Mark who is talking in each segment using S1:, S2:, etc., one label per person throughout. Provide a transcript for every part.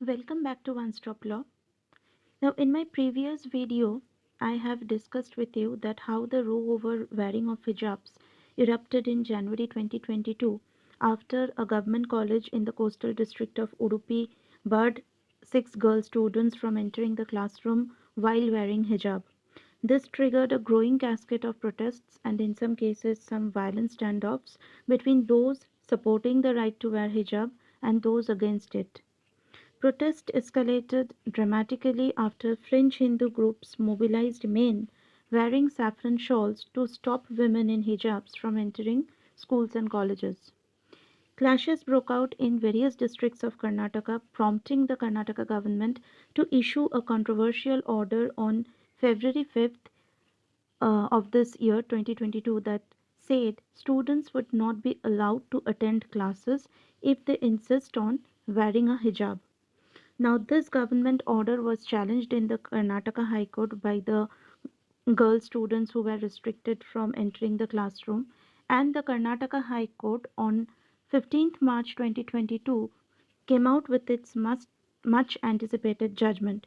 S1: Welcome back to One Stop Law. Now, in my previous video, I have discussed with you that how the row over wearing of hijabs erupted in January 2022 after a government college in the coastal district of Udupi barred six girl students from entering the classroom while wearing hijab. This triggered a growing cascade of protests and, in some cases, some violent standoffs between those supporting the right to wear hijab and those against it. Protests escalated dramatically after fringe Hindu groups mobilized men wearing saffron shawls to stop women in hijabs from entering schools and colleges. Clashes broke out in various districts of Karnataka, prompting the Karnataka government to issue a controversial order on February 5th of this year 2022 that said students would not be allowed to attend classes if they insist on wearing a hijab. Now, this government order was challenged in the Karnataka High Court by the girl students who were restricted from entering the classroom, and the Karnataka High Court on 15th March 2022 came out with its much anticipated judgment.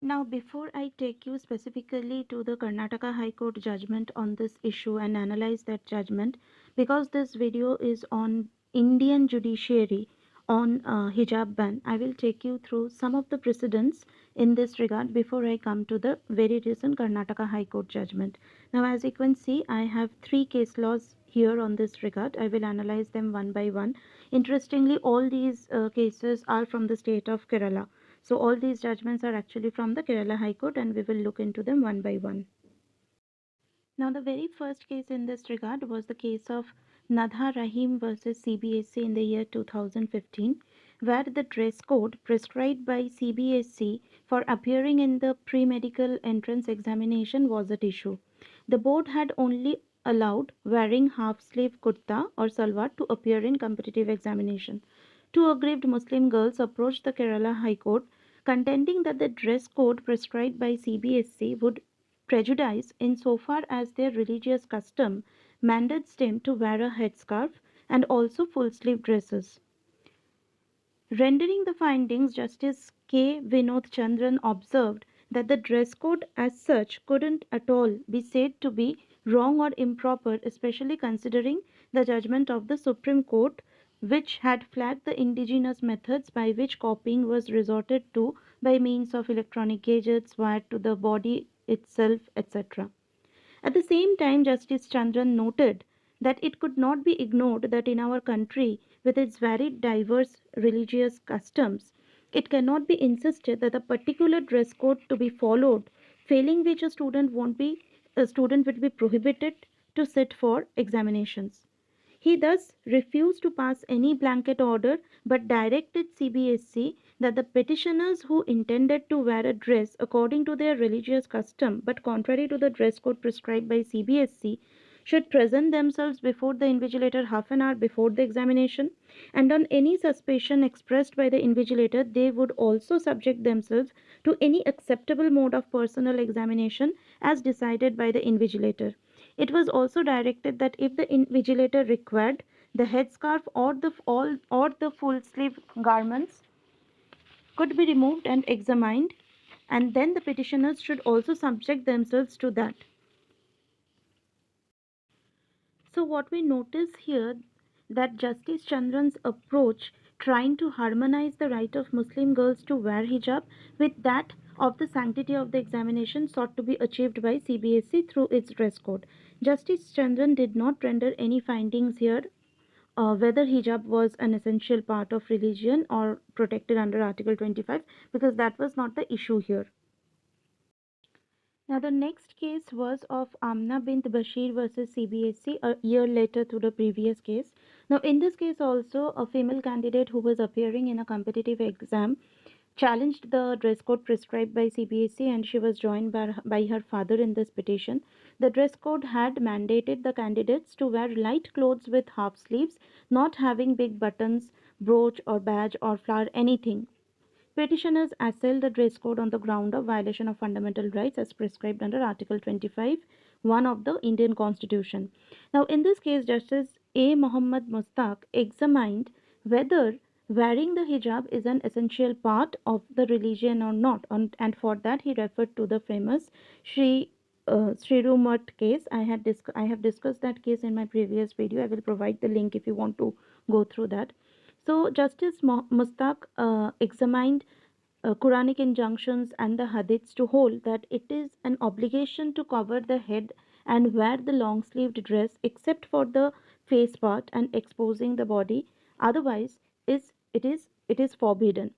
S1: Now, before I take you specifically to the Karnataka High Court judgment on this issue and analyze that judgment, because this video is on Indian Judiciary on hijab ban, I will take you through some of the precedents in this regard before I come to the very recent Karnataka High Court judgment. Now, as you can see, I have three case laws here on this regard. I will analyze them one by one. Interestingly, all these cases are from the state of Kerala. So all these judgments are actually from the Kerala High Court and we will look into them one by one. Now the very first case in this regard was the case of Nadha Rahim versus CBSE in the year 2015, where the dress code prescribed by CBSE for appearing in the pre-medical entrance examination was at issue. The board had only allowed wearing half-sleeve kurta or salwar to appear in competitive examination. Two aggrieved Muslim girls approached the Kerala High Court contending that the dress code prescribed by CBSE would prejudice insofar as their religious custom mandates them to wear a headscarf and also full sleeve dresses. Rendering the findings, Justice K. Vinod Chandran observed that the dress code as such couldn't at all be said to be wrong or improper, especially considering the judgment of the Supreme Court, which had flagged the indigenous methods by which copying was resorted to by means of electronic gadgets wired to the body itself, etc. At the same time, Justice Chandran noted that it could not be ignored that in our country, with its very diverse religious customs, it cannot be insisted that a particular dress code to be followed, failing which a student will be prohibited to sit for examinations. He thus refused to pass any blanket order but directed CBSE that the petitioners who intended to wear a dress according to their religious custom but contrary to the dress code prescribed by CBSE should present themselves before the invigilator half an hour before the examination, and on any suspicion expressed by the invigilator they would also subject themselves to any acceptable mode of personal examination as decided by the invigilator. It was also directed that if the invigilator required, the headscarf or the full sleeve garments could be removed and examined, and then the petitioners should also subject themselves to that. So what we notice here that Justice Chandran's approach trying to harmonize the right of Muslim girls to wear hijab with that of the sanctity of the examination sought to be achieved by CBSE through its dress code. Justice Chandran did not render any findings here whether hijab was an essential part of religion or protected under Article 25 because that was not the issue here. Now, the next case was of Amna bint Bashir versus CBSE a year later to the previous case. Now, in this case, also, a female candidate who was appearing in a competitive exam challenged the dress code prescribed by CBSE and she was joined by her father in this petition. The dress code had mandated the candidates to wear light clothes with half sleeves, not having big buttons, brooch, or badge, or flower, anything. Petitioners assailed the dress code on the ground of violation of fundamental rights as prescribed under Article 25, 1 of the Indian Constitution. Now, in this case, Justice A. Muhammad Mustaq examined whether wearing the hijab is an essential part of the religion or not. And for that, he referred to the famous Sri Srirumat case. I have discussed that case in my previous video. I will provide the link if you want to go through that. So, Justice Mustaq examined Quranic injunctions and the hadiths to hold that it is an obligation to cover the head and wear the long sleeved dress except for the face part and exposing the body, otherwise it is forbidden.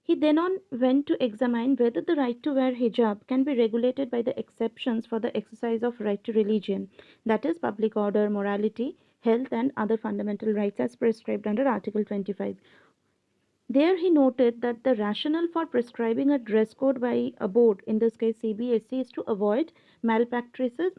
S1: He then on went to examine whether the right to wear hijab can be regulated by the exceptions for the exercise of right to religion, that is public order, morality, health and other fundamental rights as prescribed under Article 25. There he noted that the rationale for prescribing a dress code by a board, in this case CBSE, is to avoid malpractices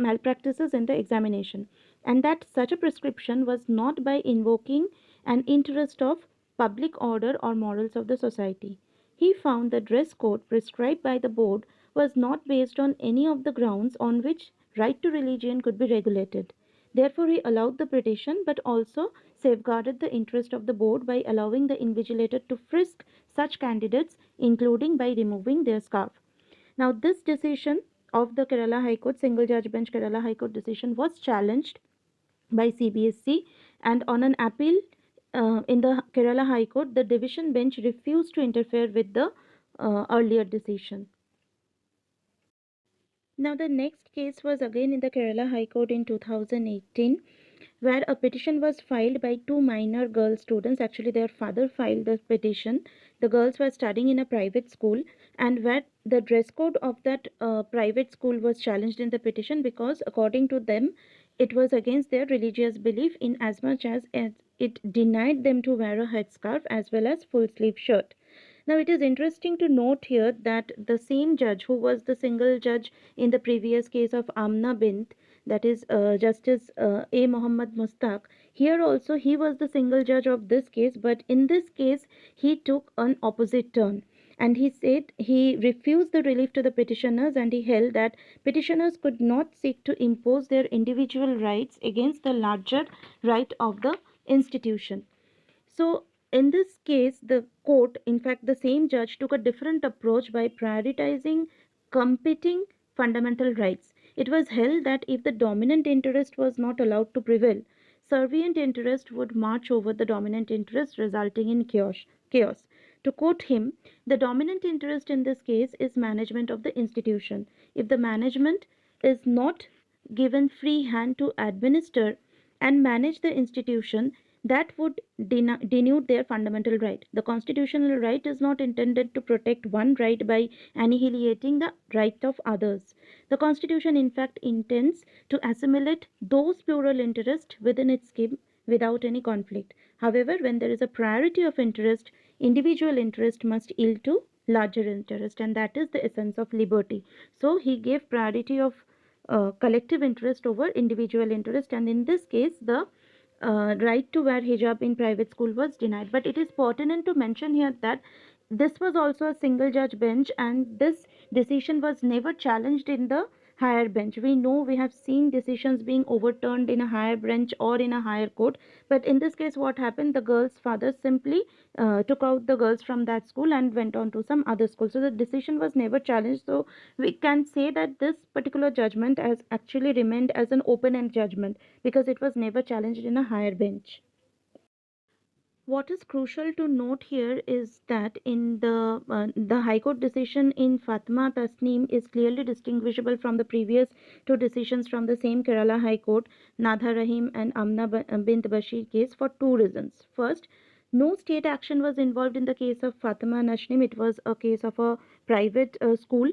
S1: in the examination, and that such a prescription was not by invoking an interest of public order or morals of the society. He found the dress code prescribed by the board was not based on any of the grounds on which right to religion could be regulated. Therefore, he allowed the petition but also safeguarded the interest of the board by allowing the invigilator to frisk such candidates, including by removing their scarf. Now, this decision of the Kerala High Court, single judge bench Kerala High Court decision, was challenged by CBSC, and on an appeal in the Kerala High Court, the division bench refused to interfere with the earlier decision. Now, the next case was again in the Kerala High Court in 2018, where a petition was filed by two minor girl students. Actually, their father filed the petition. The girls were studying in a private school, and where the dress code of that private school was challenged in the petition because, according to them, it was against their religious belief in as much as it denied them to wear a headscarf as well as full sleeve shirt. Now, it is interesting to note here that the same judge who was the single judge in the previous case of Amna Bint, that is Justice A. Muhammad Mustaq, here also he was the single judge of this case, but in this case he took an opposite turn. And he said he refused the relief to the petitioners, and he held that petitioners could not seek to impose their individual rights against the larger right of the institution. So, in this case, the court, in fact, the same judge took a different approach by prioritizing competing fundamental rights. It was held that if the dominant interest was not allowed to prevail, servient interest would march over the dominant interest, resulting in chaos. To quote him, the dominant interest in this case is management of the institution. If the management is not given free hand to administer and manage the institution, that would denude their fundamental right. The constitutional right is not intended to protect one right by annihilating the right of others. The Constitution, in fact, intends to assimilate those plural interests within its scheme without any conflict. However, when there is a priority of interest, individual interest must yield to larger interest, and that is the essence of liberty. So, he gave priority of collective interest over individual interest, and in this case, the right to wear hijab in private school was denied. But it is pertinent to mention here that this was also a single judge bench, and this decision was never challenged in the higher bench. We know, we have seen decisions being overturned in a higher bench or in a higher court, but in this case what happened, the girl's father simply took out the girls from that school and went on to some other school. So the decision was never challenged. So we can say that this particular judgment has actually remained as an open end judgment because it was never challenged in a higher bench. What is crucial to note here is that in the High Court decision in Fatma Tasneem is clearly distinguishable from the previous two decisions from the same Kerala High Court, Nadha Rahim and Amna Bint Bashir case, for two reasons. First, no state action was involved in the case of Fatima Nashnim. It was a case of a private school.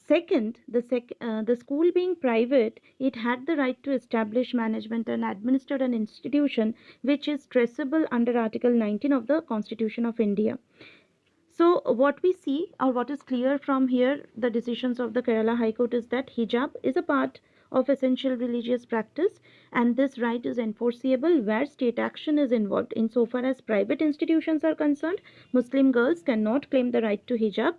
S1: Second, the school being private, it had the right to establish, management and administer an institution which is traceable under Article 19 of the Constitution of India. So what we see, or what is clear from here, the decisions of the Kerala High Court, is that hijab is a part of essential religious practice, and this right is enforceable where state action is involved. Insofar as private institutions are concerned, Muslim girls cannot claim the right to hijab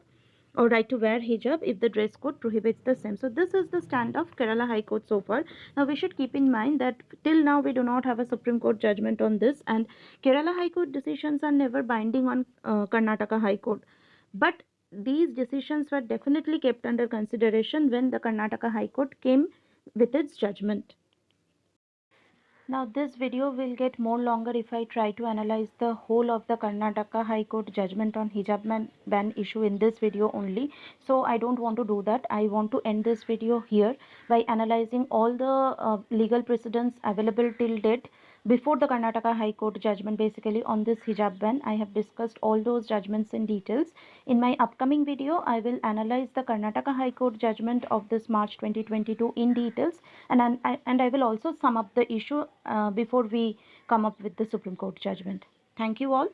S1: or right to wear hijab if the dress code prohibits the same. So this is the stand of Kerala High Court so far. Now we should keep in mind that till now we do not have a Supreme Court judgment on this, and Kerala High Court decisions are never binding on Karnataka High Court. But these decisions were definitely kept under consideration when the Karnataka High Court came with its judgment. Now this video will get more longer if I try to analyze the whole of the Karnataka High Court judgment on hijab ban issue in this video only. So I don't want to do that. I want to end this video here by analyzing all the legal precedents available till date before the Karnataka High Court judgment basically on this hijab ban. I have discussed all those judgments in details. In my upcoming video, I will analyze the Karnataka High Court judgment of this March 2022 in details, and I will also sum up the issue before we come up with the Supreme Court judgment. Thank you all.